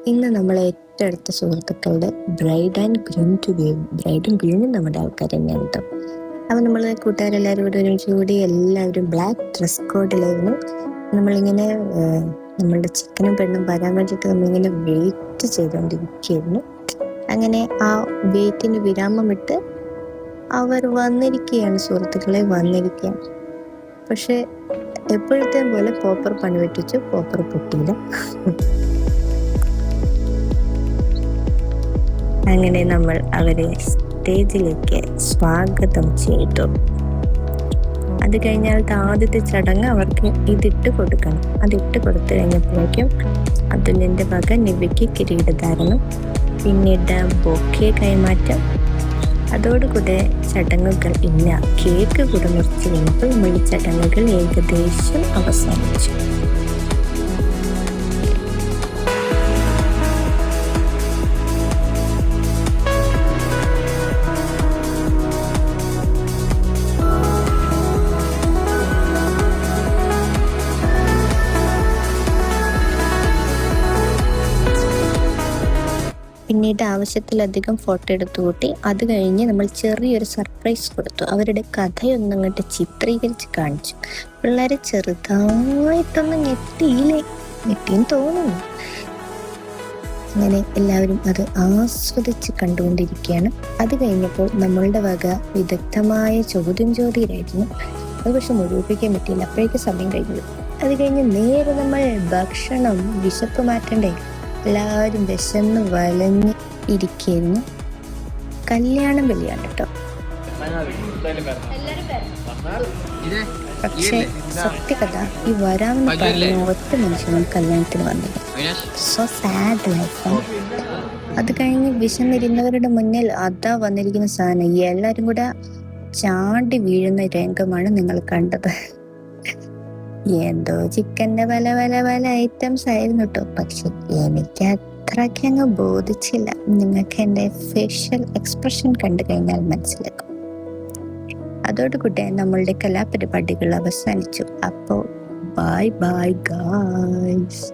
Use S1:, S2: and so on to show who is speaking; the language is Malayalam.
S1: ഇന്ന് നമ്മൾ ഏറ്റവും അടുത്ത സുഹൃത്തുക്കളുടെ ബ്രൈഡും ഗ്രൂമും നമ്മുടെ ആൾക്കാർ തന്നെയാണ് കേട്ടോ. അപ്പം നമ്മൾ കൂട്ടുകാരെല്ലാവരും കൂടെ ഒരുമിച്ച് കൂടി എല്ലാവരും ബ്ലാക്ക് ഡ്രസ് കോഡിലായിരുന്നു. നമ്മളിങ്ങനെ നമ്മളുടെ ചിക്കനും പെണ്ണും വരാൻ വേണ്ടിയിട്ട് നമ്മളിങ്ങനെ വെയിറ്റ് ചെയ്തുകൊണ്ടിരിക്കുകയായിരുന്നു. അങ്ങനെ ആ വെയിറ്റിന് വിരാമമിട്ട് അവർ വന്നിരിക്കുകയാണ്, സുഹൃത്തുക്കളെ വന്നിരിക്കുകയാണ്. പക്ഷെ എപ്പോഴത്തെ പോലെ പോപ്പർ പണി വെട്ടിച്ചു, പോപ്പർ പൊട്ടിയില്ല. അങ്ങനെ നമ്മൾ അവരെ സ്റ്റേജിലേക്ക് സ്വാഗതം ചെയ്തു. അത് കഴിഞ്ഞാൽ ആദ്യത്തെ ചടങ്ങ് അവർക്ക് ഇതിട്ട് കൊടുക്കണം. അതിട്ട് കൊടുത്തു കഴിഞ്ഞപ്പോഴേക്കും അതുലിന്റെ വക നിവയ്ക്ക് കിരീടധാരണം, പിന്നീട് ബൊക്കെ കൈമാറ്റം. അതോടുകൂടെ ചടങ്ങുകൾ ഇല്ല. കേക്ക് കൂടെ മുറിച്ച് കഴിഞ്ഞപ്പോൾ നമ്മൾ ചടങ്ങുകൾ ഏകദേശം അവസാനിച്ചു. പിന്നീട് ആവശ്യത്തിലധികം ഫോട്ടോ എടുത്തു കൂട്ടി. അത് കഴിഞ്ഞ് നമ്മൾ ചെറിയൊരു സർപ്രൈസ് കൊടുത്തു. അവരുടെ കഥയൊന്നും അങ്ങോട്ട് ചിത്രീകരിച്ച് കാണിച്ചു. പിള്ളേരെ ചെറുതായിട്ടൊന്നും ഞെട്ടിയെന്ന് തോന്നുന്നു. അങ്ങനെ എല്ലാവരും അത് ആസ്വദിച്ച് കണ്ടുകൊണ്ടിരിക്കുകയാണ്. അത് കഴിഞ്ഞപ്പോൾ നമ്മളുടെ വക വിദഗ്ധമായ ചോദ്യമായിരുന്നു. അത് പക്ഷെ മുഴുവിപ്പിക്കാൻ പറ്റിയില്ല, അപ്പോഴേക്ക് സമയം കഴിഞ്ഞു. അത് കഴിഞ്ഞ് നേരെ നമ്മൾ ഭക്ഷണം, വിശപ്പ് മാറ്റണ്ടേ, എല്ലാവരും വിശന്ന് വലഞ്ഞ് ഇരിക്കുന്നു. കല്യാണം വലിയാണ് കേട്ടോ. പക്ഷെ സത്യകഥ, ഈ വരാമെന്ന് പറഞ്ഞ ഒറ്റ മനുഷ്യനും കല്യാണത്തിന് വന്നില്ല. So sad life. അത് കഴിഞ്ഞ് വിശന്നിരുന്നവരുടെ മുന്നിൽ അതാ വന്നിരിക്കുന്ന സാധനം, എല്ലാവരും കൂടെ ചാടി വീഴുന്ന രംഗമാണ് നിങ്ങൾ കണ്ടത്. എന്തോ ചിക്കൻ്റെ പല പല പല ഐറ്റംസ് ആയിരുന്നു കേട്ടോ. പക്ഷെ എനിക്ക് അത്രയ്ക്ക് അങ്ങ് ബോധിച്ചില്ല. നിങ്ങൾക്ക് എൻ്റെ ഫേഷ്യൽ എക്സ്പ്രഷൻ കണ്ടു കഴിഞ്ഞാൽ മനസ്സിലാക്കും. അതോടുകൂടെ നമ്മളുടെ കലാപരിപാടികൾ അവസാനിച്ചു. അപ്പോൾ ബൈ ബൈ ഗായ്സ്.